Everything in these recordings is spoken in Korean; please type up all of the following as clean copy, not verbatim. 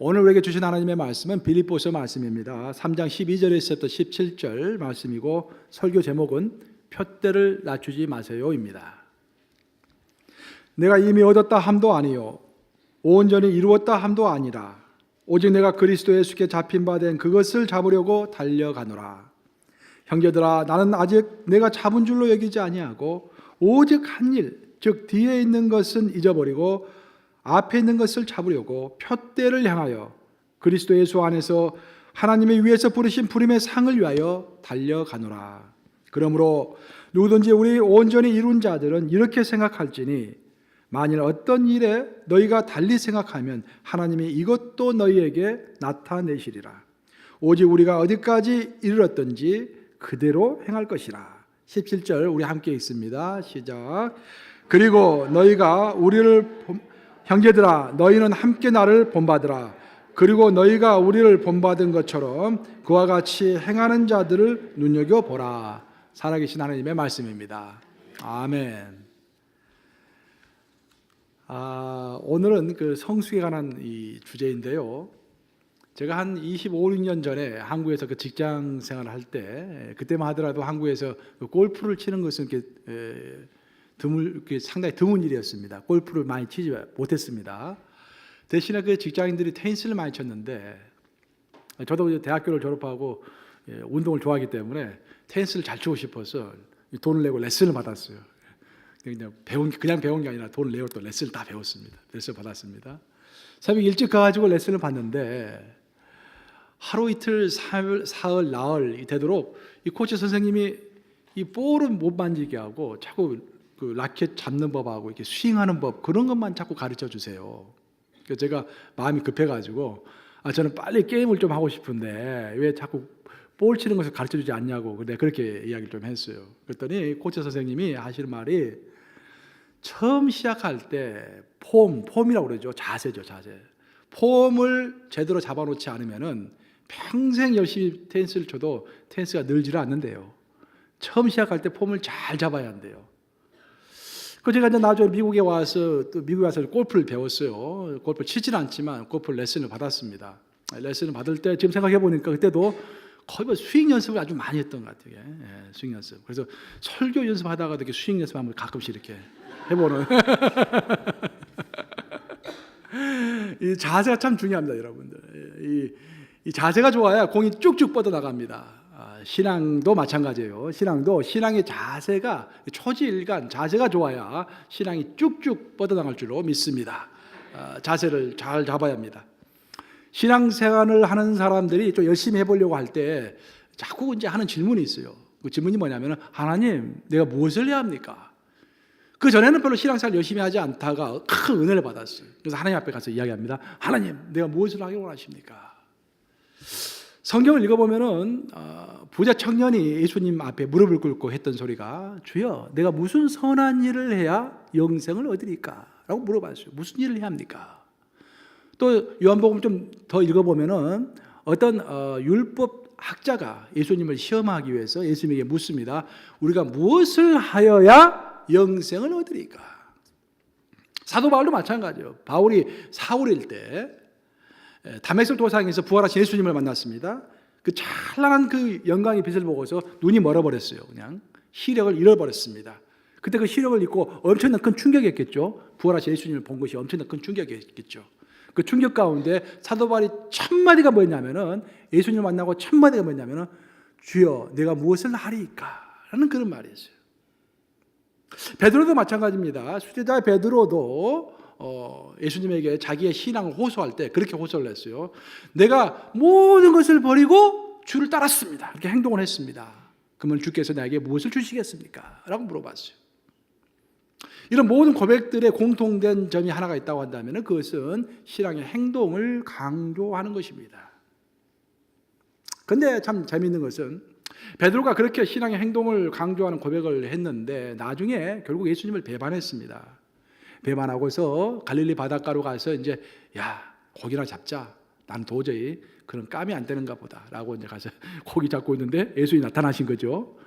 오늘 우리에게 주신 하나님의 말씀은 빌립보서 말씀입니다. 3장 12절에서부터 17절 말씀이고 설교 제목은 푯대를 낮추지 마세요입니다. 내가 이미 얻었다 함도 아니요 온전히 이루었다 함도 아니라 오직 내가 그리스도 예수께 잡힌 바 된 그것을 잡으려고 달려가노라. 형제들아, 나는 아직 내가 잡은 줄로 여기지 아니하고 오직 한 일, 즉 뒤에 있는 것은 잊어버리고 앞에 있는 것을 잡으려고 푯대를 향하여 그리스도 예수 안에서 하나님의 위에서 부르신 부름의 상을 위하여 달려가노라. 그러므로 누구든지 우리 온전히 이룬 자들은 이렇게 생각할지니 만일 어떤 일에 너희가 달리 생각하면 하나님이 이것도 너희에게 나타내시리라. 오직 우리가 어디까지 이르렀든지 그대로 행할 것이라. 17절 우리 함께 읽습니다. 시작. 그리고 너희가 형제들아, 너희는 함께 나를 본받으라. 그리고 너희가 우리를 본받은 것처럼 그와 같이 행하는 자들을 눈여겨보라. 살아계신 하나님의 말씀입니다. 아멘. 오늘은 그 성수에 관한 이 주제인데요. 제가 한 25, 6년 전에 한국에서 그 직장 생활을 할 때, 그때만 하더라도 한국에서 그 골프를 치는 것은 상당히 드문 일이었습니다. 골프를 많이 치지 못했습니다. 대신에 그 직장인들이 테니스를 많이 쳤는데, 저도 대학교를 졸업하고 운동을 좋아하기 때문에 테니스를 잘 치고 싶어서 돈을 내고 레슨을 받았어요. 그냥 배운 게 아니라 돈을 내고 또 레슨을 다 배웠습니다. 레슨을 받았습니다. 새벽 일찍 가가지고 레슨을 받는데 하루 이틀 사흘 나흘 되도록 이 코치 선생님이 이 볼을 못 만지게 하고 자꾸 그 라켓 잡는 법하고 이렇게 스윙하는 법 그런 것만 자꾸 가르쳐 주세요. 그래서 제가 마음이 급해가지고 저는 빨리 게임을 좀 하고 싶은데 왜 자꾸 볼 치는 것을 가르쳐 주지 않냐고 근데 그렇게 이야기를 좀 했어요. 그랬더니 코치 선생님이 하시는 말이 처음 시작할 때 폼이라고 그러죠. 자세죠, 자세. 폼을 제대로 잡아놓지 않으면은 평생 열심히 테니스를 쳐도 테니스가 늘지를 않는데요. 처음 시작할 때 폼을 잘 잡아야 한대요. 그 제가 이제 나중에 미국에 와서 골프를 배웠어요. 골프 치지는 않지만 골프 레슨을 받았습니다. 레슨을 받을 때 지금 생각해 보니까 그때도 거의 뭐 스윙 연습을 아주 많이 했던 것 같아요. 스윙 연습. 그래서 설교 연습하다가 이렇게 스윙 연습하면 가끔씩 이렇게 해보는. 이 자세가 참 중요합니다, 여러분들. 이 자세가 좋아야 공이 쭉쭉 뻗어 나갑니다. 신앙도 마찬가지예요. 신앙의 자세가 초지일관 자세가 좋아야 신앙이 쭉쭉 뻗어 나갈 줄로 믿습니다. 자세를 잘 잡아야 합니다. 신앙생활을 하는 사람들이 좀 열심히 해보려고 할 때 자꾸 이제 하는 질문이 있어요. 그 질문이 뭐냐면 하나님, 내가 무엇을 해야 합니까? 그 전에는 별로 신앙생활 열심히 하지 않다가 큰 은혜를 받았어요. 그래서 하나님 앞에 가서 이야기합니다. 하나님, 내가 무엇을 하기 원하십니까? 성경을 읽어보면은 부자 청년이 예수님 앞에 무릎을 꿇고 했던 소리가 주여, 내가 무슨 선한 일을 해야 영생을 얻으리까? 라고 물어봤어요. 무슨 일을 해야 합니까? 또 요한복음 좀 더 읽어보면은 어떤 율법 학자가 예수님을 시험하기 위해서 예수님에게 묻습니다. 우리가 무엇을 하여야 영생을 얻으리까? 사도 바울도 마찬가지예요. 바울이 사울일 때 다메섹 도상에서 부활하신 예수님을 만났습니다. 그 찬란한 그 영광의 빛을 보고서 눈이 멀어버렸어요. 그냥 시력을 잃어버렸습니다. 그때 그 시력을 잃고 엄청난 큰 충격이었겠죠. 부활하신 예수님을 본 것이 엄청난 큰 충격이었겠죠. 그 충격 가운데 사도 바울이 첫 마디가 뭐였냐면은 예수님을 만나고 첫 마디가 뭐였냐면은 주여, 내가 무엇을 하리까? 라는 그런 말이었어요. 베드로도 마찬가지입니다. 수제자 베드로도 예수님에게 자기의 신앙을 호소할 때 그렇게 호소를 했어요. 내가 모든 것을 버리고 주를 따랐습니다. 이렇게 행동을 했습니다. 그러면 주께서 나에게 무엇을 주시겠습니까? 라고 물어봤어요. 이런 모든 고백들의 공통된 점이 하나가 있다고 한다면 그것은 신앙의 행동을 강조하는 것입니다. 그런데 참 재미있는 것은 베드로가 그렇게 신앙의 행동을 강조하는 고백을 했는데 나중에 결국 예수님을 배반했습니다. 배반하고서 갈릴리 바닷가로 가서 이제 고기나 잡자. 난 도저히 그런 깜이 안 되는가 보다라고 이제 가서 고기 잡고 있는데 예수님이 나타나신 거죠.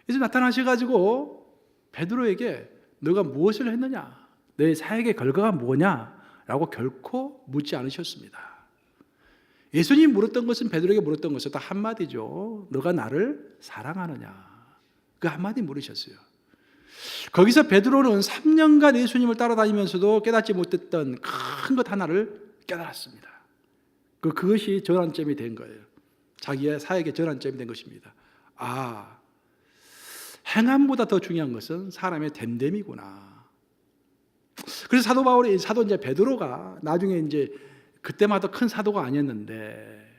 예수님 나타나셔가지고 베드로에게 너가 무엇을 했느냐? 너의 사역의 결과가 뭐냐? 라고 결코 묻지 않으셨습니다. 예수님이 물었던 것은, 베드로에게 물었던 것은 다 한마디죠. 너가 나를 사랑하느냐? 그 한마디 물으셨어요. 거기서 베드로는 3년간 예수님을 따라다니면서도 깨닫지 못했던 큰 것 하나를 깨달았습니다. 그것이 전환점이 된 거예요. 자기의 사역의 전환점이 된 것입니다. 아, 행함보다 더 중요한 것은 사람의 됨됨이구나. 그래서 사도 바울이, 사도 이제 베드로가 나중에 이제 그때마다 큰 사도가 아니었는데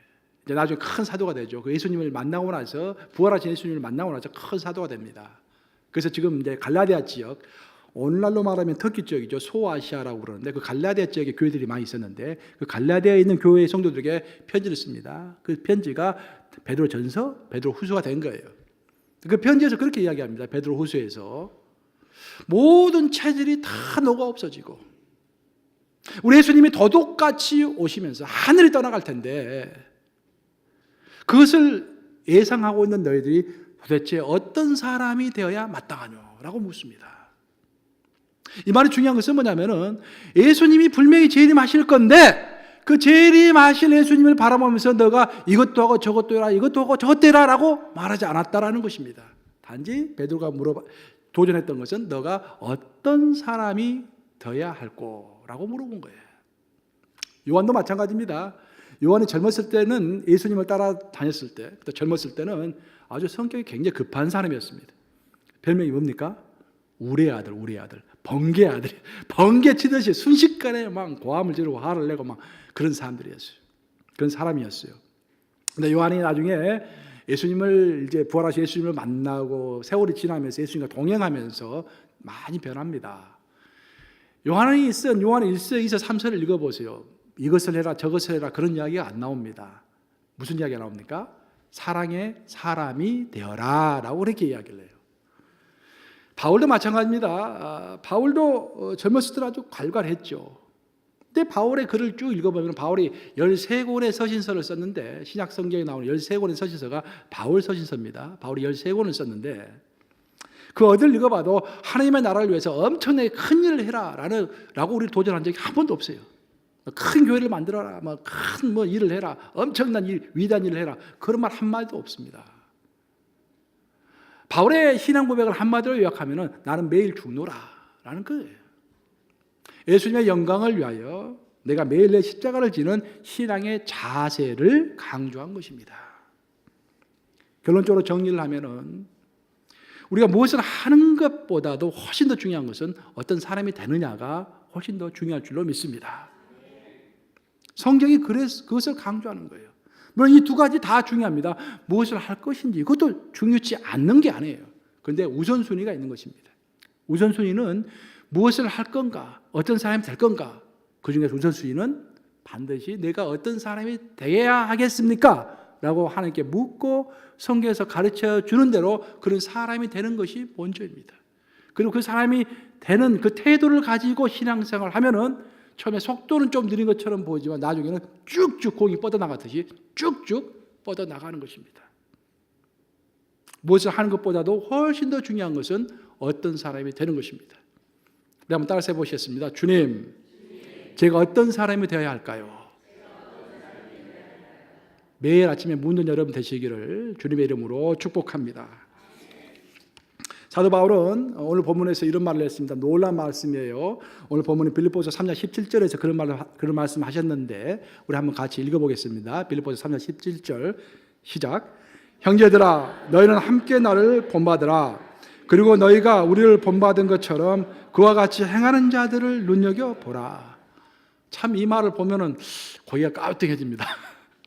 이제 나중에 큰 사도가 되죠. 그 예수님을 만나고 나서, 부활하신 예수님을 만나고 나서 큰 사도가 됩니다. 그래서 지금 이제 갈라디아 지역, 오늘날로 말하면 터키 지역이죠. 소아시아라고 그러는데 그 갈라디아 지역에 교회들이 많이 있었는데 그 갈라디아에 있는 교회의 성도들에게 편지를 씁니다. 그 편지가 베드로 전서, 베드로 후서가 된 거예요. 그 편지에서 그렇게 이야기합니다. 베드로 후서에서 모든 체질이 다 녹아 없어지고 우리 예수님이 도둑같이 오시면서 하늘이 떠나갈 텐데 그것을 예상하고 있는 너희들이 도대체 어떤 사람이 되어야 마땅하뇨? 라고 묻습니다. 이 말이 중요한 것은 뭐냐면은 예수님이 분명히 재림하실 건데 그 재림하실 예수님을 바라보면서 너가 이것도 하고 저것도 해라, 이것도 하고 저것도 해라 라고 말하지 않았다라는 것입니다. 단지 베드로가 도전했던 것은 너가 어떤 사람이 되어야 할꼬라고 물어본 거예요. 요한도 마찬가지입니다. 요한이 젊었을 때는 예수님을 따라다녔을 때, 또 젊었을 때는 아주 성격이 굉장히 급한 사람이었습니다. 별명이 뭡니까? 우레 아들, 우레 아들, 번개 아들, 번개 치듯이 순식간에 막 고함을 지르고 화를 내고 막 그런 사람들이었어요. 그런 사람이었어요. 근데 요한이 나중에 예수님을 이제 부활하신 예수님을 만나고 세월이 지나면서 예수님과 동행하면서 많이 변합니다. 요한이 쓴 요한 1서, 2서, 3서를 읽어보세요. 이것을 해라 저것을 해라 그런 이야기가 안 나옵니다. 무슨 이야기가 나옵니까? 사랑의 사람이 되어라 라고 그렇게 이야기를 해요. 바울도 마찬가지입니다. 바울도 젊었을 때 아주 괄괄했죠. 근데 바울의 글을 쭉 읽어보면 바울이 13권의 서신서를 썼는데 신약 성경에 나오는 13권의 서신서가 바울 서신서입니다. 바울이 13권을 썼는데 그 어디를 읽어봐도 하나님의 나라를 위해서 엄청나게 큰 일을 해라 라고 우리를 도전한 적이 한 번도 없어요. 큰 교회를 만들어라, 큰 일을 해라, 엄청난 일, 위대한 일을 해라 그런 말 한마디도 없습니다. 바울의 신앙 고백을 한마디로 요약하면 나는 매일 죽노라 라는 거예요. 예수님의 영광을 위하여 내가 매일 내 십자가를 지는 신앙의 자세를 강조한 것입니다. 결론적으로 정리를 하면은 우리가 무엇을 하는 것보다도 훨씬 더 중요한 것은 어떤 사람이 되느냐가 훨씬 더 중요할 줄로 믿습니다. 성경이 그것을 강조하는 거예요. 물론 이 두 가지 다 중요합니다. 무엇을 할 것인지 그것도 중요치 않는 게 아니에요. 그런데 우선순위가 있는 것입니다. 우선순위는 무엇을 할 건가, 어떤 사람이 될 건가. 그중에서 우선순위는 반드시 내가 어떤 사람이 되어야 하겠습니까? 라고 하나님께 묻고 성경에서 가르쳐 주는 대로 그런 사람이 되는 것이 본질입니다. 그리고 그 사람이 되는 그 태도를 가지고 신앙생활을 하면은 처음에 속도는 좀 느린 것처럼 보이지만 나중에는 쭉쭉 공이 뻗어나가듯이 쭉쭉 뻗어나가는 것입니다. 무엇을 하는 것보다도 훨씬 더 중요한 것은 어떤 사람이 되는 것입니다. 네, 한번 따라서 해보시겠습니다. 주님, 제가 어떤 사람이 되어야 할까요? 매일 아침에 묻는 여러분 되시기를 주님의 이름으로 축복합니다. 사도 바울은 오늘 본문에서 이런 말을 했습니다. 놀라운 말씀이에요. 오늘 본문은 빌립보서 3장 17절에서 그런 말씀 하셨는데 우리 한번 같이 읽어보겠습니다. 빌립보서 3장 17절 시작. 형제들아 너희는 함께 나를 본받으라. 그리고 너희가 우리를 본받은 것처럼 그와 같이 행하는 자들을 눈여겨보라. 참 이 말을 보면은 고개가 까뜩해집니다.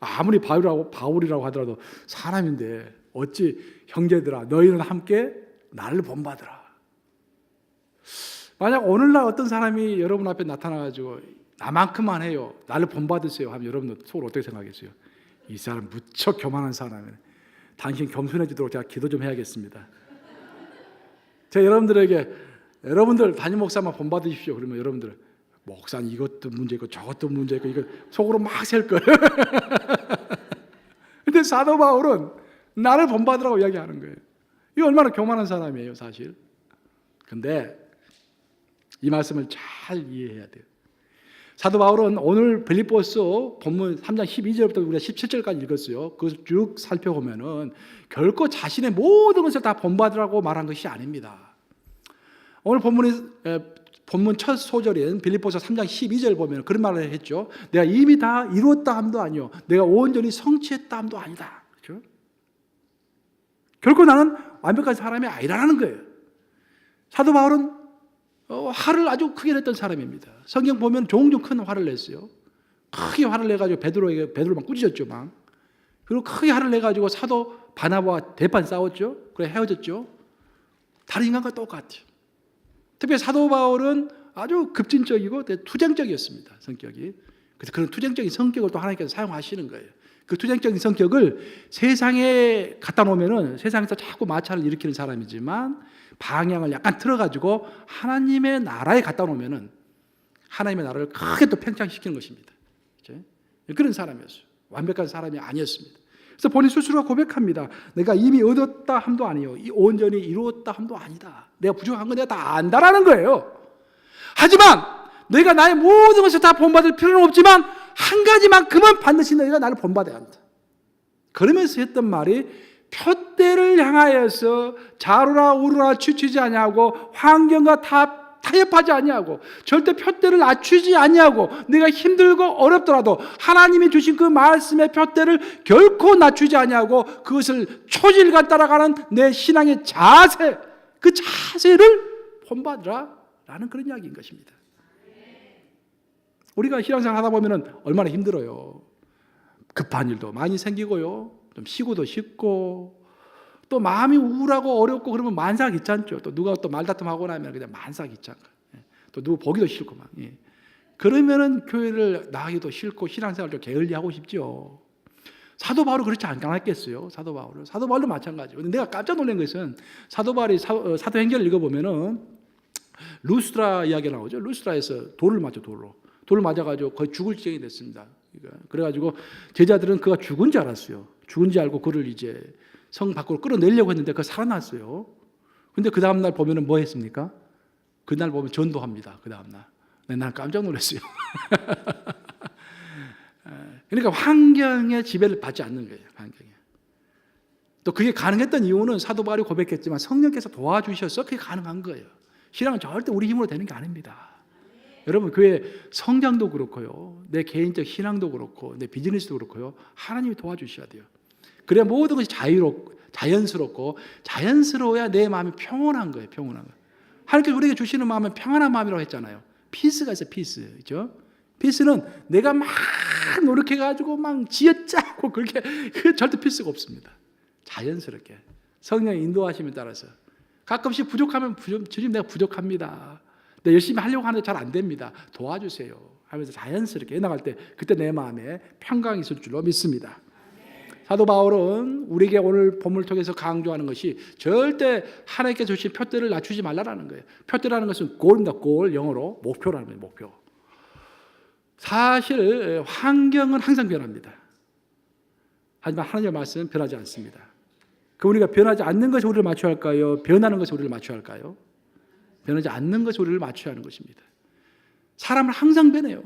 아무리 바울이라고 하더라도 사람인데 어찌 형제들아 너희는 함께 나를 본받으라. 만약 오늘날 어떤 사람이 여러분 앞에 나타나가지고 나만큼만 해요, 나를 본받으세요 하면 여러분 속으로 어떻게 생각하겠어요? 이 사람 무척 교만한 사람이네. 당신 겸손해지도록 제가 기도 좀 해야겠습니다. 제가 여러분들 담임 목사만 본받으십시오 그러면 여러분들 목사는 이것도 문제 있고 저것도 문제 있고 이거 속으로 막 셀 거예요. 근데 사도 바울은 나를 본받으라고 이야기하는 거예요. 이 얼마나 교만한 사람이에요 사실. 근데 이 말씀을 잘 이해해야 돼요. 사도 바울은 오늘 빌립보서 본문 3장 12절부터 우리가 17절까지 읽었어요. 그것을 쭉 살펴보면은 결코 자신의 모든 것을 다 본받으라고 말한 것이 아닙니다. 오늘 본문 첫 소절인 빌립보서 3장 12절 보면 그런 말을 했죠. 내가 이미 다 이루었다 함도 아니요, 내가 온전히 성취했다 함도 아니다. 그렇죠? 결코 나는 완벽한 사람이 아니라는 거예요. 사도 바울은 화를 아주 크게 냈던 사람입니다. 성경 보면 종종 큰 화를 냈어요. 크게 화를 내가지고 베드로를 막 꾸짖었죠, 막. 그리고 크게 화를 내가지고 사도 바나바와 대판 싸웠죠. 그래 헤어졌죠. 다른 인간과 똑같아요. 특별히 사도 바울은 아주 급진적이고 투쟁적이었습니다, 성격이. 그래서 그런 투쟁적인 성격을 또 하나님께서 사용하시는 거예요. 그 투쟁적인 성격을 세상에 갖다 놓으면은 세상에서 자꾸 마찰을 일으키는 사람이지만 방향을 약간 틀어가지고 하나님의 나라에 갖다 놓으면은 하나님의 나라를 크게 또 팽창시키는 것입니다. 그렇죠? 그런 사람이었어요. 완벽한 사람이 아니었습니다. 그래서 본인 스스로가 고백합니다. 내가 이미 얻었다 함도 아니요, 온전히 이루었다 함도 아니다. 내가 부족한 건 내가 다 안다라는 거예요. 하지만 너희가 나의 모든 것을 다 본받을 필요는 없지만 한 가지만큼은 반드시 너희가 나를 본받아야 한다. 그러면서 했던 말이 표대를 향하여서 자루라 우루라 취치지 아니하고 환경과 타협하지 아니하고 절대 표대를 낮추지 아니하고 네가 힘들고 어렵더라도 하나님이 주신 그 말씀의 표대를 결코 낮추지 아니하고 그것을 초질간 따라가는 내 신앙의 자세, 그 자세를 본받으라 라는 그런 이야기인 것입니다. 우리가 신앙생활 하다 보면 얼마나 힘들어요. 급한 일도 많이 생기고요, 좀 쉬고도 싶고, 또 마음이 우울하고 어렵고 그러면 만사 귀찮죠. 또 누가 또 말다툼하고 나면 그냥 만사 귀찮고, 또 누구 보기도 싫고 막. 그러면은 교회를 나가기도 싫고 신앙생활 좀 게을리하고 싶죠. 사도 바울은 그렇지 않겠어요. 사도 바울도 마찬가지예요. 근데 내가 깜짝 놀란 것은 사도 바울이 사도행전을 읽어보면은 루스드라 이야기가 나오죠. 루스드라에서 돌을 맞아가지고 거의 죽을 지경이 됐습니다. 그래가지고 제자들은 그가 죽은 줄 알았어요. 죽은 줄 알고 그를 이제 성 밖으로 끌어내려고 했는데 그가 살아났어요. 근데 그 다음날 보면은 뭐 했습니까? 그날 보면 전도합니다. 그 다음날. 난 깜짝 놀랐어요. 그러니까 환경의 지배를 받지 않는 거예요. 환경에. 또 그게 가능했던 이유는 사도 바울이 고백했지만 성령께서 도와주셔서 그게 가능한 거예요. 신앙은 절대 우리 힘으로 되는 게 아닙니다. 여러분, 교회 성장도 그렇고요, 내 개인적 신앙도 그렇고 내 비즈니스도 그렇고요, 하나님이 도와주셔야 돼요. 그래야 모든 것이 자연스럽고 자연스러워야 내 마음이 평온한 거예요. 평온한 거. 하나님께서 우리에게 주시는 마음은 평안한 마음이라고 했잖아요. 피스가 있어요. 피스. 그렇죠? 피스는 내가 막 노력해가지고 막 쥐어짜고 그렇게 절대 피스가 없습니다. 자연스럽게 성령의 인도하심에 따라서 가끔씩 부족하면 주님 내가 부족합니다. 내가 열심히 하려고 하는데 잘 안 됩니다. 도와주세요 하면서 자연스럽게 해나갈 때 그때 내 마음에 평강이 있을 줄로 믿습니다. 사도 바울은 우리에게 오늘 본문을 통해서 강조하는 것이 절대 하나님께서 주신 표대를 낮추지 말라라는 거예요. 표대라는 것은 골입니다. 골, 영어로 목표라는 거예요. 목표. 사실 환경은 항상 변합니다. 하지만 하나님의 말씀은 변하지 않습니다. 그 우리가 변하지 않는 것이 우리를 맞춰야 할까요? 변하는 것이 우리를 맞춰야 할까요? 변하지 않는 것이 우리를 맞춰야 하는 것입니다. 사람은 항상 변해요.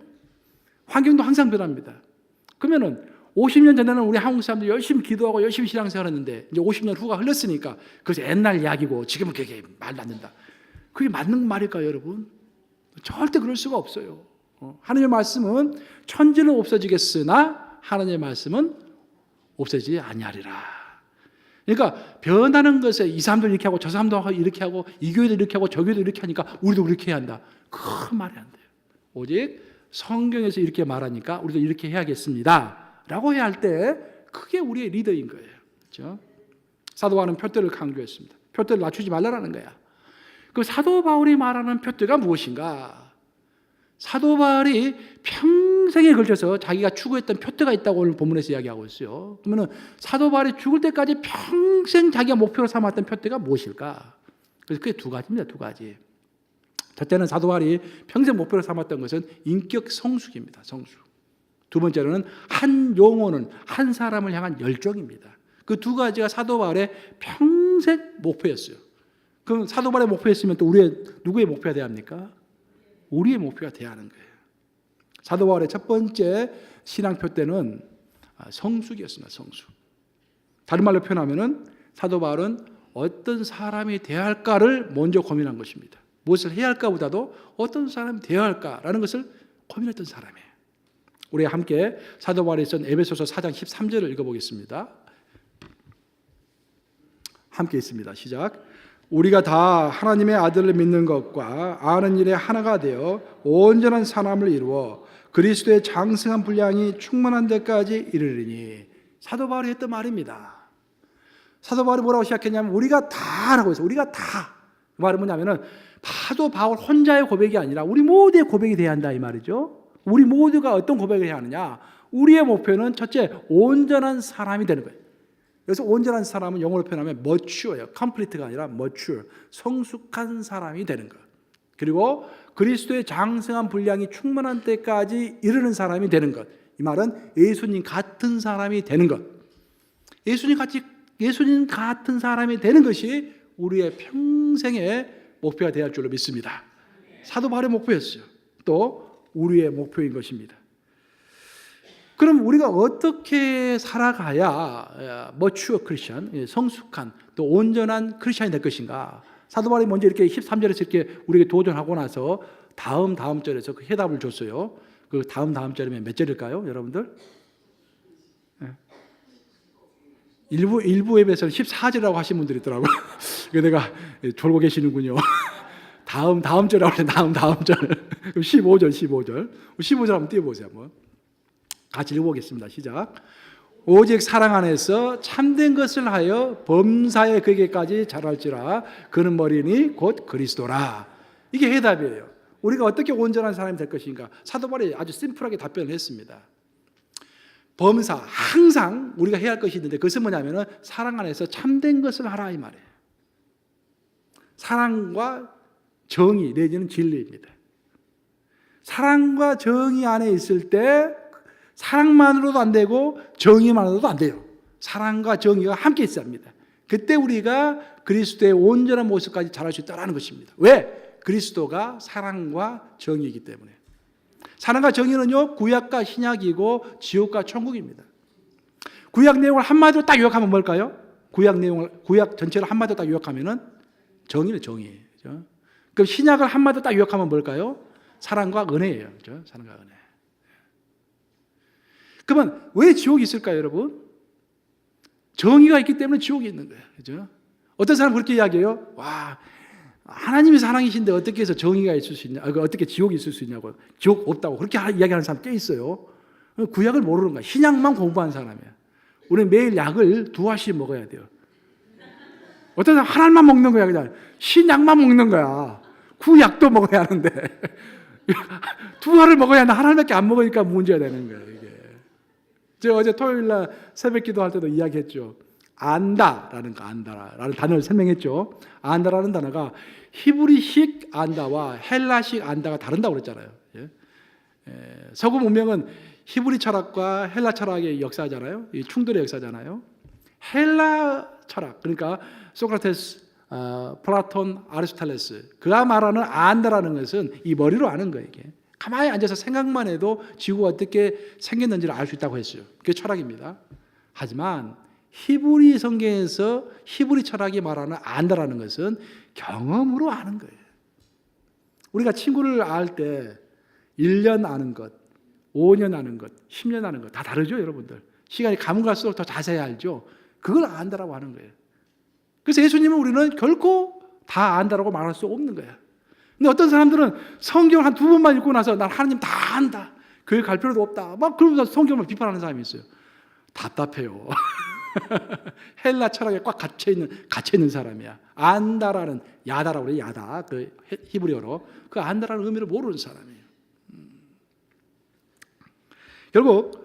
환경도 항상 변합니다. 그러면은 50년 전에는 우리 한국 사람들이 열심히 기도하고 열심히 신앙생활했는데 이제 50년 후가 흘렀으니까 그것이 옛날 이야기고 지금은 그게 말도 안 된다. 그게 맞는 말일까요, 여러분? 절대 그럴 수가 없어요. 하나님의 말씀은 천지는 없어지겠으나 하나님의 말씀은 없어지지 아니하리라. 그러니까 변하는 것에 이 사람도 이렇게 하고 저 사람도 이렇게 하고 이 교회도 이렇게 하고 저 교회도 이렇게 하니까 우리도 그렇게 해야 한다. 그건 말이 안 돼요. 오직 성경에서 이렇게 말하니까 우리도 이렇게 해야겠습니다 라고 해야 할 때 그게 우리의 리더인 거예요. 그렇죠? 사도 바울은 표대를 강조했습니다. 표대를 낮추지 말라라는 거야. 그 사도 바울이 말하는 표대가 무엇인가? 사도 바울이 평생에 걸쳐서 자기가 추구했던 표대가 있다고 오늘 본문에서 이야기하고 있어요. 그러면 사도 바울이 죽을 때까지 평생 자기가 목표로 삼았던 표대가 무엇일까? 그래서 그게 두 가지입니다. 두 가지. 첫째는 사도 바울이 평생 목표로 삼았던 것은 인격 성숙입니다. 성숙. 두 번째로는 한 영혼은 한 사람을 향한 열정입니다. 그 두 가지가 사도 바울의 평생 목표였어요. 그럼 사도 바울의 목표였으면 또 우리의 누구의 목표가 돼야 합니까? 우리의 목표가 돼야 하는 거예요. 사도 바울의 첫 번째 신앙 표대는 성숙이었습니다. 성숙. 다른 말로 표현하면은 사도 바울은 어떤 사람이 되어야 할까를 먼저 고민한 것입니다. 무엇을 해야 할까보다도 어떤 사람이 되어야 할까라는 것을 고민했던 사람이에요. 우리 함께 사도 바울이 쓴 에베소서 4장 13절을 읽어보겠습니다. 함께 있습니다. 시작. 우리가 다 하나님의 아들을 믿는 것과 아는 일에 하나가 되어 온전한 사람을 이루어 그리스도의 장성한 분량이 충만한 데까지 이르리니. 사도 바울이 했던 말입니다. 사도 바울이 뭐라고 시작했냐면 우리가 다라고 해서 우리가 다. 그 말은 뭐냐면은 사도 바울 혼자의 고백이 아니라 우리 모두의 고백이 돼야 한다 이 말이죠. 우리 모두가 어떤 고백을 해야 하느냐? 우리의 목표는 첫째 온전한 사람이 되는 거예요. 여기서 온전한 사람은 영어로 표현하면 mature예요. complete가 아니라 mature, 성숙한 사람이 되는 것. 그리고 그리스도의 장성한 분량이 충만한 때까지 이르는 사람이 되는 것. 이 말은 예수님 같은 사람이 되는 것. 예수님 같은 사람이 되는 것이 우리의 평생의 목표가 되어야 할 줄로 믿습니다. 사도 바울의 목표였어요. 또 우리의 목표인 것입니다. 그럼 우리가 어떻게 살아가야 mature 크리스천, 성숙한 또 온전한 크리스천이 될 것인가? 사도 바울이 먼저 이렇게 13절에서 이렇게 우리에게 도전하고 나서 다음 절에서 그 해답을 줬어요. 그 다음 절이면 몇 절일까요, 여러분들? 일부 앱에서는 14절이라고 하신 분들이 있더라고요. 내가 졸고 계시는군요. 다음 절이라고 하는데 다음 절. 15절 한번 띄워보세요. 한번. 같이 읽어보겠습니다. 시작. 오직 사랑 안에서 참된 것을 하여 범사에 그에게까지 자랄지라. 그는 머리니 곧 그리스도라. 이게 해답이에요. 우리가 어떻게 온전한 사람이 될 것인가? 사도 바울이 아주 심플하게 답변을 했습니다. 범사, 항상 우리가 해야 할 것이 있는데 그것은 뭐냐면은 사랑 안에서 참된 것을 하라 이 말이에요. 사랑과 정의 내지는 진리입니다. 사랑과 정의 안에 있을 때 사랑만으로도 안 되고 정의만으로도 안 돼요. 사랑과 정의가 함께 있어야 합니다. 그때 우리가 그리스도의 온전한 모습까지 자랄 수 있다는 것입니다. 왜? 그리스도가 사랑과 정의이기 때문에. 사랑과 정의는요, 구약과 신약이고 지옥과 천국입니다. 구약 내용을 한마디로 딱 요약하면 뭘까요? 구약 전체를 한마디로 딱 요약하면은 정의는 정의예요. 그렇죠? 그럼 신약을 한마디로 딱 요약하면 뭘까요? 사랑과 은혜예요. 그렇죠? 사랑과 은혜. 그러면 왜 지옥이 있을까요, 여러분? 정의가 있기 때문에 지옥이 있는 거예요. 그렇죠? 어떤 사람은 그렇게 이야기해요. 와, 하나님이 사랑이신데 어떻게 해서 정의가 있을 수 있냐? 어떻게 지옥이 있을 수 있냐고. 지옥 없다고 그렇게 이야기하는 사람 꽤 있어요. 구약을 모르는 거야. 신약만 공부한 사람이야. 우리는 매일 약을 2알씩 먹어야 돼요. 어떤 사람 하나만 먹는 거야. 그냥 신약만 먹는 거야. 구약도 먹어야 하는데 2알을 먹어야 하는데 하나밖에 안 먹으니까 문제가 되는 거예요. 이게. 제가 어제 토요일날 새벽 기도할 때도 이야기했죠. 안다라는 단어를 설명했죠. 안다라는 단어가 히브리식 안다와 헬라식 안다가 다른다고 그랬잖아요. 서구 문명은 히브리 철학과 헬라 철학의 역사잖아요. 이 충돌의 역사잖아요. 헬라 철학, 그러니까 소크라테스, 플라톤, 아리스토텔레스, 그가 말하는 안다라는 것은 이 머리로 아는 거예요. 이게. 가만히 앉아서 생각만 해도 지구가 어떻게 생겼는지를 알 수 있다고 했어요. 그게 철학입니다. 하지만 히브리 성경에서 히브리 철학이 말하는 안다라는 것은 경험으로 아는 거예요. 우리가 친구를 알 때 1년 아는 것, 5년 아는 것, 10년 아는 것 다 다르죠, 여러분들. 시간이 가면 갈수록 더 자세히 알죠. 그걸 안다라고 하는 거예요. 그래서 예수님은 우리는 결코 다 안다라고 말할 수 없는 거예요. 근데 어떤 사람들은 성경을 한 2번만 읽고 나서 난 하나님 다 안다. 교회 갈 필요도 없다. 막 그러면서 성경을 비판하는 사람이 있어요. 답답해요. 헬라 철학에 꽉 갇혀 있는 사람이야. 안다라는 야다라고 그래요. 야다. 그 히브리어로 그 안다라는 의미를 모르는 사람이에요. 결국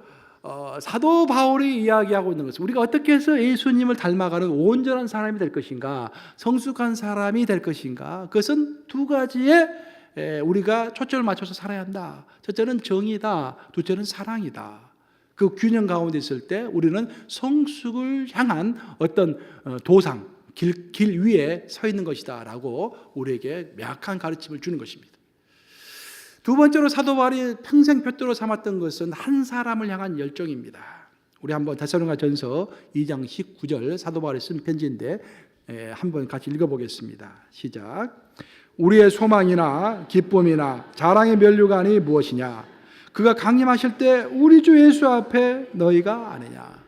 사도 바울이 이야기하고 있는 것은 우리가 어떻게 해서 예수님을 닮아가는 온전한 사람이 될 것인가, 성숙한 사람이 될 것인가. 그것은 2가지에 우리가 초점을 맞춰서 살아야 한다. 첫째는 정의다. 둘째는 사랑이다. 그 균형 가운데 있을 때 우리는 성숙을 향한 어떤 도상, 길 위에 서 있는 것이다 라고 우리에게 명확한 가르침을 주는 것입니다. 두 번째로 사도 바울이 평생 돛대로 삼았던 것은 한 사람을 향한 열정입니다. 우리 한번 데살로니가전서 2장 19절 사도 바울이 쓴 편지인데 한번 같이 읽어보겠습니다. 시작. 우리의 소망이나 기쁨이나 자랑의 면류관이 무엇이냐? 그가 강림하실 때 우리 주 예수 앞에 너희가 아느냐?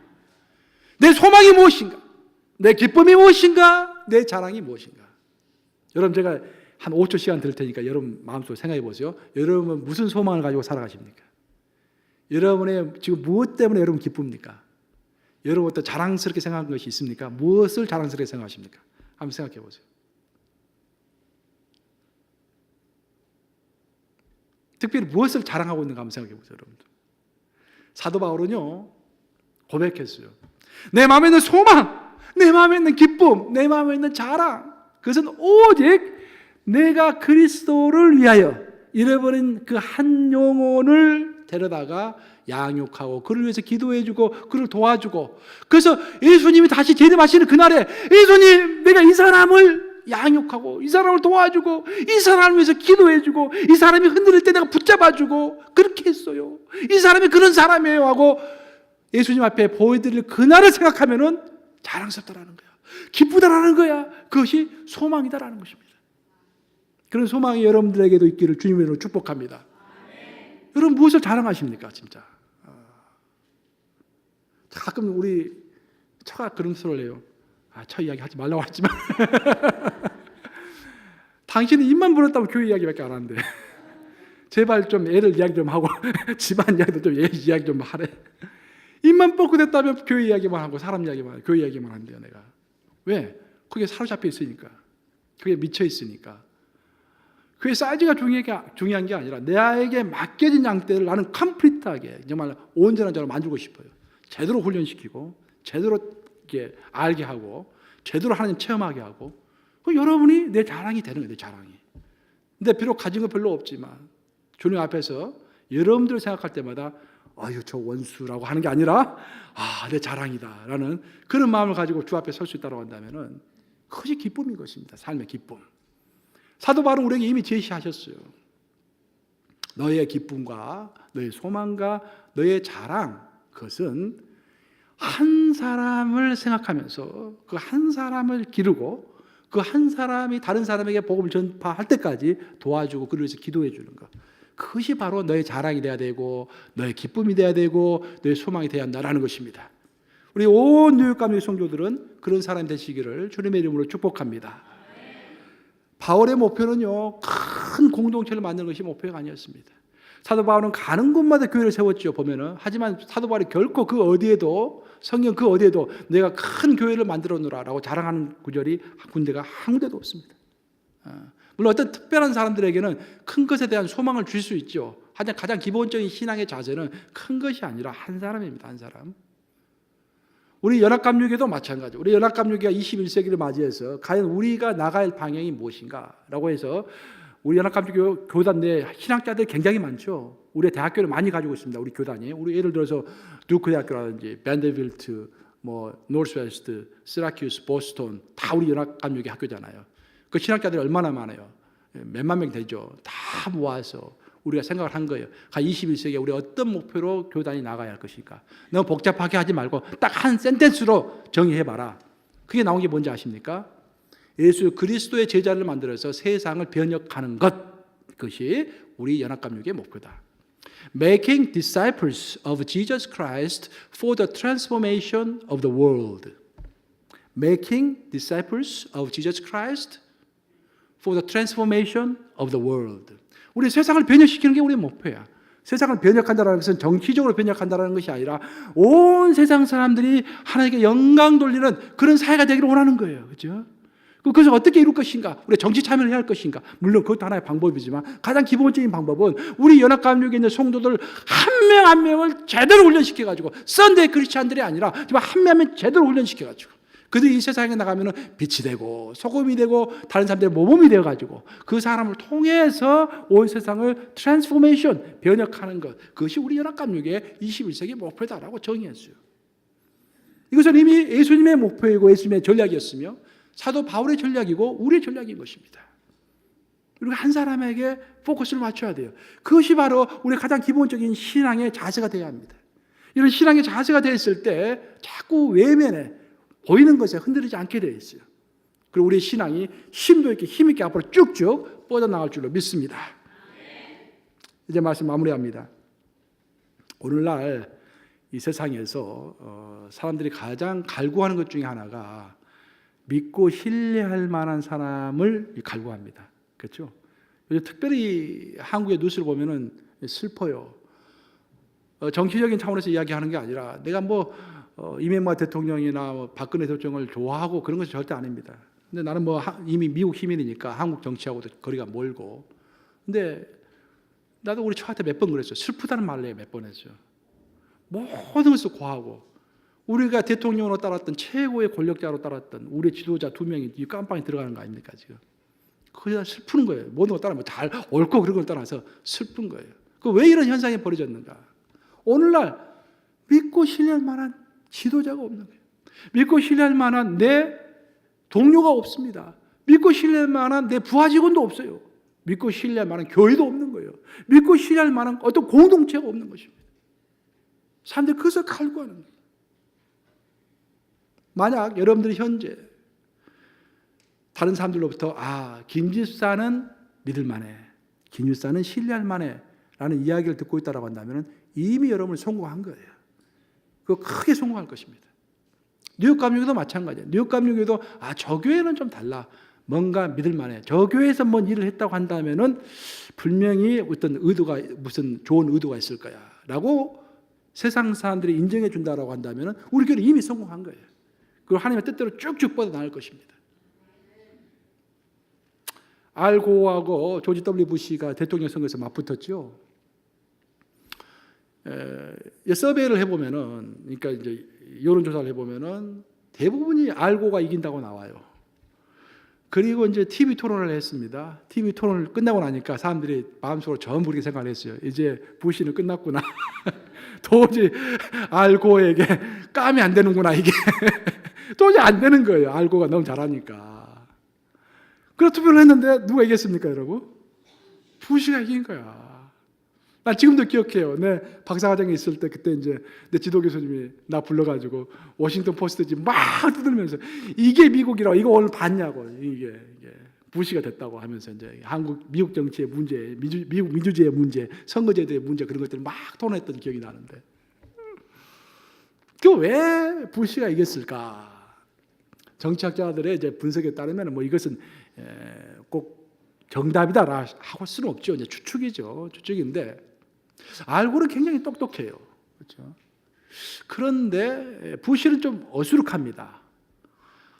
내 소망이 무엇인가? 내 기쁨이 무엇인가? 내 자랑이 무엇인가? 여러분 제가 한 5초 시간 드릴 테니까 여러분 마음속으로 생각해 보세요. 여러분은 무슨 소망을 가지고 살아가십니까? 여러분의 지금 무엇 때문에 여러분 기쁩니까? 여러분 어떤 자랑스럽게 생각한 것이 있습니까? 무엇을 자랑스럽게 생각하십니까? 한번 생각해 보세요. 특별히 무엇을 자랑하고 있는가 한번 생각해 보세요, 여러분들. 사도 바울은요 고백했어요. 내 마음에 있는 소망, 내 마음에 있는 기쁨, 내 마음에 있는 자랑, 그것은 오직 내가 그리스도를 위하여 잃어버린 그 한 영혼을 데려다가 양육하고 그를 위해서 기도해주고 그를 도와주고, 그래서 예수님이 다시 재림하시는 그날에 예수님 내가 이 사람을 양육하고 이 사람을 도와주고 이 사람을 위해서 기도해주고 이 사람이 흔들릴 때 내가 붙잡아주고 그렇게 했어요. 이 사람이 그런 사람이에요 하고 예수님 앞에 보여드릴 그날을 생각하면은 자랑스럽다라는 거야. 기쁘다라는 거야. 그것이 소망이다라는 것입니다. 그런 소망이 여러분들에게도 있기를 주님의 이름으로 축복합니다. 여러분 무엇을 자랑하십니까 진짜? 가끔 우리 처가 그런 소리를 해요. 처 이야기 하지 말라고 했지만 당신은 입만 불었다고 교회 이야기밖에 안 하는데 제발 좀 애들 이야기 좀 하고 집안 이야기도 좀 이야기 좀 하래. 입만 뻗고 됐다면 교회 이야기만 하고 사람 이야기만 하고 교회 이야기만 한대요. 내가 왜? 그게 사로잡혀 있으니까, 그게 미쳐 있으니까. 그게 사이즈가 중요한 게 아니라 나에게 맡겨진 양떼를 나는 컴플리트하게 정말 온전한 자로 만들고 싶어요. 제대로 훈련시키고 제대로 이렇게 알게 하고 제대로 하나님 체험하게 하고, 그 여러분이 내 자랑이 되는 거예요. 내 자랑이. 근데 비록 가진 거 별로 없지만 주님 앞에서 여러분들을 생각할 때마다 아유 저 원수라고 하는 게 아니라 내 자랑이다 라는 그런 마음을 가지고 주 앞에 설 수 있다고 한다면 그것이 기쁨인 것입니다. 삶의 기쁨. 사도 바울은 우리에게 이미 제시하셨어요. 너의 기쁨과 너의 소망과 너의 자랑, 그것은 한 사람을 생각하면서 그 한 사람을 기르고 그 한 사람이 다른 사람에게 복음을 전파할 때까지 도와주고 그를 위해서 기도해 주는 것, 그것이 바로 너의 자랑이 돼야 되고 너의 기쁨이 돼야 되고 너의 소망이 돼야 한다는 것입니다. 우리 온 뉴욕감리 성도들은 그런 사람이 되시기를 주님의 이름으로 축복합니다. 바울의 목표는요 큰 공동체를 만드는 것이 목표가 아니었습니다. 사도 바울은 가는 곳마다 교회를 세웠죠 보면은. 하지만 사도 바울이 결코 그 어디에도, 성경 그 어디에도 내가 큰 교회를 만들어 놓으라라고 자랑하는 구절이 군데가 한 군데도 없습니다. 물론 어떤 특별한 사람들에게는 큰 것에 대한 소망을 줄 수 있죠. 하지만 가장 기본적인 신앙의 자세는 큰 것이 아니라 한 사람입니다. 한 사람. 우리 연합감육에도 마찬가지. 우리 연합감육이가 21세기를 맞이해서 과연 우리가 나갈 방향이 무엇인가라고 해서 우리 연합감육 교단 내 신학자들이 굉장히 많죠. 우리 대학교를 많이 가지고 있습니다. 우리 교단이. 우리 예를 들어서 두크 대학교라든지 밴더빌트, 노스웨스트, 시라큐스, 보스턴 다 우리 연합감육의 학교잖아요. 그 신학자들이 얼마나 많아요. 몇만 명 되죠. 다 모아서 우리가 생각을 한 거예요. 21세기에 우리 어떤 목표로 교단이 나가야 할 것일까? 너무 복잡하게 하지 말고 딱 한 센텐스로 정의해봐라. 그게 나온 게 뭔지 아십니까? 예수 그리스도의 제자를 만들어서 세상을 변혁하는 것, 그것이 우리 연합감육의 목표다. Making disciples of Jesus Christ for the transformation of the world. Making disciples of Jesus Christ for the transformation of the world. 우리 세상을 변혁시키는 게 우리의 목표야. 세상을 변혁한다는 것은 정치적으로 변혁한다는 것이 아니라 온 세상 사람들이 하나님께 영광 돌리는 그런 사회가 되기를 원하는 거예요. 그렇죠? 그것을 어떻게 이룰 것인가? 우리가 정치 참여를 해야 할 것인가? 물론 그것도 하나의 방법이지만 가장 기본적인 방법은 우리 연합감육에 있는 성도들 한 명 한 명을 제대로 훈련시켜가지고 썬데이 크리스찬들이 아니라 정말 한 명 한 명 제대로 훈련시켜가지고 그들이 이 세상에 나가면 빛이 되고 소금이 되고 다른 사람들의 모범이 되어가지고 그 사람을 통해서 온 세상을 트랜스포메이션, 변혁하는 것, 그것이 우리 연합감육의 21세기 목표다라고 정의했어요. 이것은 이미 예수님의 목표이고 예수님의 전략이었으며 사도 바울의 전략이고 우리의 전략인 것입니다. 우리가 한 사람에게 포커스를 맞춰야 돼요. 그것이 바로 우리 가장 기본적인 신앙의 자세가 되어야 합니다. 이런 신앙의 자세가 되었을 때 자꾸 외면에 보이는 것에 흔들리지 않게 되어 있어요. 그리고 우리의 신앙이 심도 있게 힘 있게 앞으로 쭉쭉 뻗어나갈 줄로 믿습니다. 이제 말씀 마무리합니다. 오늘날 이 세상에서 사람들이 가장 갈구하는 것 중에 하나가 믿고 신뢰할 만한 사람을 갈구합니다. 그렇죠? 특별히 한국의 뉴스를 보면은 슬퍼요. 정치적인 차원에서 이야기하는 게 아니라 내가 뭐 이명박 대통령이나 뭐 박근혜 대통령을 좋아하고 그런 것이 절대 아닙니다. 근데 나는 뭐 이미 미국 시민이니까 한국 정치하고도 거리가 멀고. 근데 나도 우리 처한테 몇 번 그랬어요. 슬프다는 말을 몇 번 했어요. 모든 것을 고하고 우리가 대통령으로 따랐던 최고의 권력자로 따랐던 우리 지도자 두 명이 이 깜빵에 들어가는 거 아닙니까 지금? 그냥 슬픈 거예요. 모든 걸 따라 잘 옳고 그런 걸 떠나서 슬픈 거예요. 왜 이런 현상이 벌어졌는가? 오늘날 믿고 신뢰할 만한 지도자가 없는 거예요. 믿고 신뢰할 만한 내 동료가 없습니다. 믿고 신뢰할 만한 내 부하 직원도 없어요. 믿고 신뢰할 만한 교회도 없는 거예요. 믿고 신뢰할 만한 어떤 공동체가 없는 것입니다. 사람들이 그것을 갈구하는 거예요. 만약 여러분들이 현재 다른 사람들로부터 김 집사는 믿을 만해, 김 집사는 신뢰할 만해 라는 이야기를 듣고 있다고 한다면 이미 여러분은 성공한 거예요. 그거 크게 성공할 것입니다. 뉴욕 감리교도 마찬가지예요. 뉴욕 감리교도 저 교회는 좀 달라. 뭔가 믿을 만해. 저 교회에서 뭔 일을 했다고 한다면은 분명히 어떤 의도가 무슨 좋은 의도가 있을 거야. 라고 세상 사람들이 인정해 준다라고 한다면은 우리 교회는 이미 성공한 거예요. 그리고 하나님의 뜻대로 쭉쭉 뻗어 나갈 것입니다. 알 고어하고 조지 W 부시가 대통령 선거에서 맞붙었죠. 서베이를 해보면은, 그러니까 이제 여론조사를 해보면은 대부분이 알 고어가 이긴다고 나와요. 그리고 이제 TV 토론을 했습니다. TV 토론을 끝나고 나니까 사람들이 마음속으로 전부 그렇게 생각을 했어요. 이제 부시는 끝났구나. 도저히 알 고어에게 까면 안 되는구나 이게. 도저히 안 되는 거예요. 알 고어가 너무 잘하니까. 그래서 투표를 했는데 누가 이겼습니까, 여러분? 부시가 이긴 거야. 난 지금도 기억해요. 내 박사과정에 있을 때 그때 이제 내 지도 교수님이 나 불러가지고 워싱턴 포스트지 막 뜯으면서 이게 미국이라고 이거 오늘 봤냐고 이게 부시가 됐다고 하면서 이제 미국 정치의 문제, 미국 민주주의의 문제, 선거제도의 문제 그런 것들을 막 토론했던 기억이 나는데 그 왜 부시가 이겼을까? 정치학자들의 이제 분석에 따르면 뭐 이것은 꼭 정답이다라 하고 수는 없죠. 이제 추측이죠. 추측인데 알고는 굉장히 똑똑해요. 그렇죠? 그런데 부시는 좀 어수룩합니다.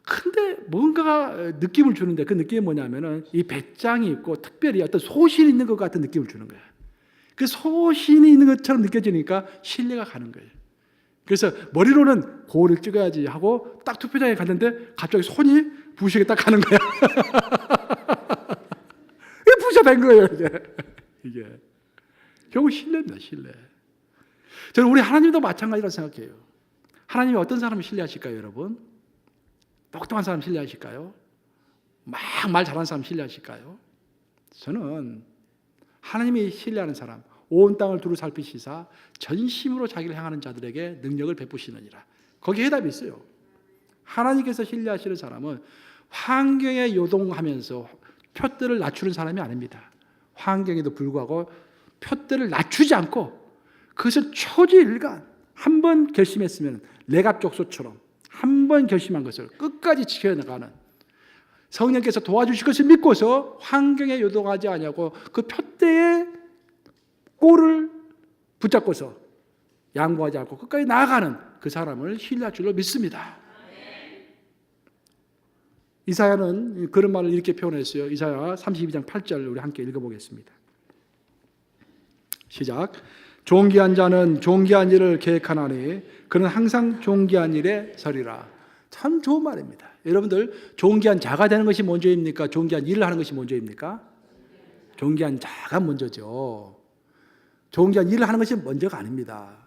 근데 뭔가 느낌을 주는데 그 느낌이 뭐냐면은 이 배짱이 있고 특별히 어떤 소신이 있는 것 같은 느낌을 주는 거예요. 그 소신이 있는 것처럼 느껴지니까 신뢰가 가는 거예요. 그래서 머리로는 고를 찍어야지 하고 딱 투표장에 갔는데 갑자기 손이 부시에게 딱 가는 거야. 이게 부시가 된 거예요, 이게. 결국 신뢰입니다, 신뢰. 저는 우리 하나님도 마찬가지라고 생각해요. 하나님이 어떤 사람을 신뢰하실까요, 여러분? 똑똑한 사람 신뢰하실까요? 막 말 잘하는 사람 신뢰하실까요? 저는 하나님이 신뢰하는 사람, 온 땅을 두루 살피시사 전심으로 자기를 향하는 자들에게 능력을 베푸시느니라. 거기에 해답이 있어요. 하나님께서 신뢰하시는 사람은 환경에 요동하면서 표대를 낮추는 사람이 아닙니다. 환경에도 불구하고 표대를 낮추지 않고 그것을 초지일간 한 번 결심했으면 레갑족소처럼 한 번 결심한 것을 끝까지 지켜나가는 성령께서 도와주실 것을 믿고서 환경에 요동하지 아니하고 그 표대의 꼴을 붙잡고서 양보하지 않고 끝까지 나아가는 그 사람을 신뢰할 줄로 믿습니다. 이사야는 그런 말을 이렇게 표현했어요. 이사야 32장 8절 우리 함께 읽어보겠습니다. 시작. 존귀한 자는 존귀한 일을 계획하나니 그는 항상 존귀한 일에 서리라. 참 좋은 말입니다. 여러분들 존귀한 자가 되는 것이 먼저입니까? 존귀한 일을 하는 것이 먼저입니까? 존귀한 자가 먼저죠. 존귀한 일을 하는 것이 먼저가 아닙니다.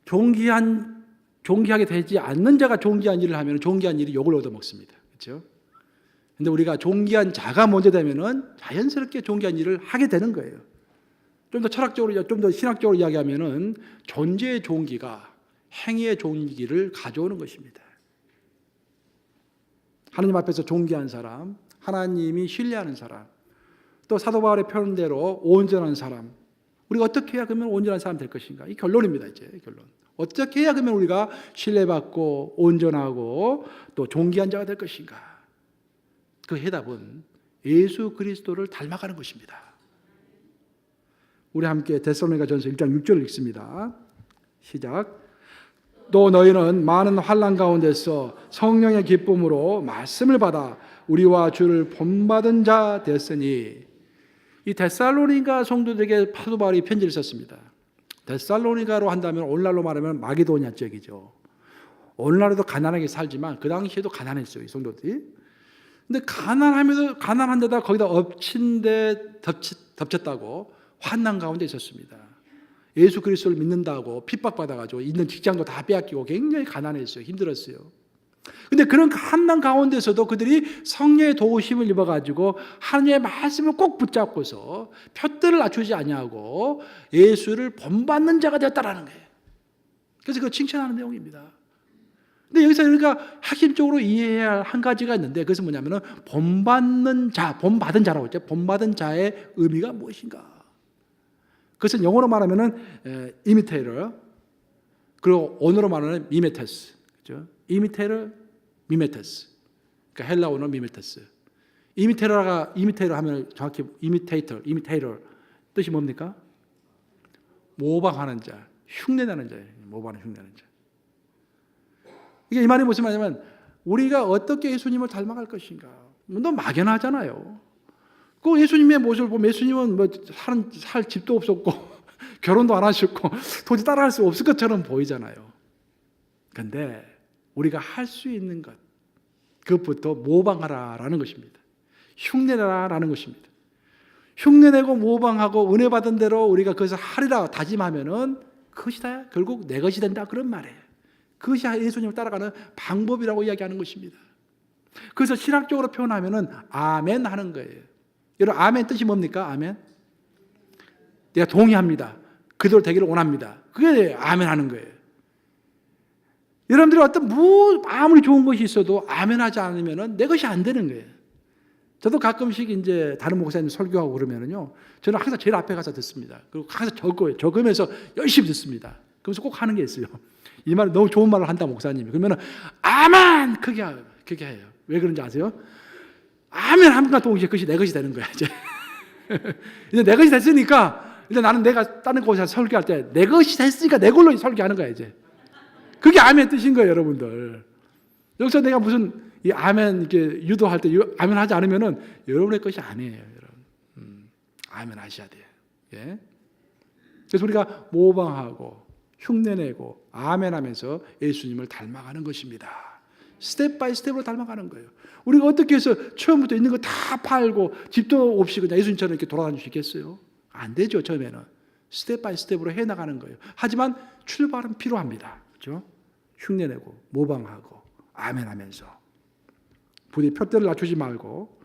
존귀하게 되지 않는 자가 존귀한 일을 하면 존귀한 일이 욕을 얻어먹습니다. 그렇죠? 근데 우리가 존귀한 자가 먼저 되면은 자연스럽게 존귀한 일을 하게 되는 거예요. 좀 더 철학적으로, 좀 더 신학적으로 이야기하면은 존재의 존귀가 행위의 존귀를 가져오는 것입니다. 하나님 앞에서 존귀한 사람, 하나님이 신뢰하는 사람, 또 사도 바울의 표현대로 온전한 사람, 우리가 어떻게 해야 그러면 온전한 사람 될 것인가? 이 결론입니다. 이제 결론. 어떻게 해야 그러면 우리가 신뢰받고 온전하고 또 존귀한 자가 될 것인가? 그 해답은 예수 그리스도를 닮아가는 것입니다. 우리 함께 데살로니가전서 1장 6절을 읽습니다. 시작. 또 너희는 많은 환난 가운데서 성령의 기쁨으로 말씀을 받아 우리와 주를 본받은 자 됐으니. 이 데살로니가 성도들에게 사도 바울이 편지를 썼습니다. 데살로니가로 한다면 오늘날로 말하면 마게도냐 지역이죠. 오늘날에도 가난하게 살지만 그 당시에도 가난했어요, 이 성도들이. 근데 가난한데다 거기다 덮쳤다고 환난 가운데 있었습니다. 예수 그리스도를 믿는다고 핍박받아가지고 있는 직장도 다 빼앗기고 굉장히 가난했어요. 힘들었어요. 근데 그런 환난 가운데서도 그들이 성령의 도우심을 입어가지고 하나님의 말씀을 꼭 붙잡고서 푯대를 낮추지 아니하고 예수를 본받는 자가 되었다라는 거예요. 그래서 그거 칭찬하는 내용입니다. 근데 여기서 우리가 핵심적으로 이해해야 할 한 가지가 있는데 그것은 뭐냐면은 본받는 자, 본받은 자라고 했죠. 본받은 자의 의미가 무엇인가? 그것은 영어로 말하면은 imitator, 그리고 언어로 말하면 mimetes, 그렇죠? imitator, mimetes. 그러니까 헬라어는 mimetes. imitator 하면 정확히 imitator 뜻이 뭡니까? 모방하는 자, 흉내내는 자예요. 모방하는 흉내내는 자. 이게 이 말이 무슨 말이냐면 우리가 어떻게 예수님을 닮아갈 것인가? 너무 막연하잖아요. 그 예수님의 모습을 보면 예수님은 뭐 살 집도 없었고 결혼도 안 하셨고 도저히 따라할 수 없을 것처럼 보이잖아요. 그런데 우리가 할 수 있는 것, 그것부터 모방하라라는 것입니다. 흉내내라라는 것입니다. 흉내내고 모방하고 은혜 받은 대로 우리가 그것을 하리라 다짐하면은 그것이 다 결국 내 것이 된다 그런 말이에요. 그것이 예수님을 따라가는 방법이라고 이야기하는 것입니다. 그래서 신학적으로 표현하면은 아멘 하는 거예요. 여러분 아멘 뜻이 뭡니까? 아멘. 내가 동의합니다. 그대로 되기를 원합니다. 그게 아멘 하는 거예요. 여러분들이 어떤 아무리 좋은 것이 있어도 아멘 하지 않으면은 내 것이 안 되는 거예요. 저도 가끔씩 이제 다른 목사님 설교하고 그러면은요, 저는 항상 제일 앞에 가서 듣습니다. 그리고 항상 적으면서 열심히 듣습니다. 그러면서 꼭 하는 게 있어요. 이 말 너무 좋은 말을 한다 목사님이. 그러면은 아멘 크게 해요. 왜 그런지 아세요? 아멘 함과 동시에 그것이 내 것이 되는 거야 이제. 이제 내 것이 됐으니까 이제 나는 내가 다른 곳에서 설교할 때 내 것이 됐으니까 내 걸로 설교하는 거야 이제. 그게 아멘 뜻인 거예요 여러분들. 여기서 내가 무슨 이 아멘 이렇게 유도할 때 아멘 하지 않으면은 여러분의 것이 아니에요 여러분. 아멘 하셔야 돼요. 예? 그래서 우리가 모방하고 흉내내고 아멘하면서 예수님을 닮아가는 것입니다. 스텝 바이 스텝으로 닮아가는 거예요. 우리가 어떻게 해서 처음부터 있는 거 다 팔고 집도 없이 그냥 예수님처럼 이렇게 돌아다닐 수 있겠어요? 안 되죠 처음에는. 스텝 바이 스텝으로 해나가는 거예요. 하지만 출발은 필요합니다. 그렇죠? 흉내내고 모방하고 아멘하면서 부디 푯대를 낮추지 말고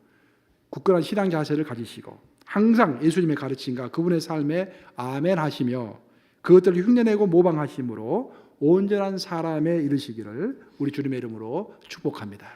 굳건한 신앙 자세를 가지시고 항상 예수님의 가르침과 그분의 삶에 아멘하시며 그것들을 흉내내고 모방하심으로 온전한 사람에 이르시기를 우리 주님의 이름으로 축복합니다.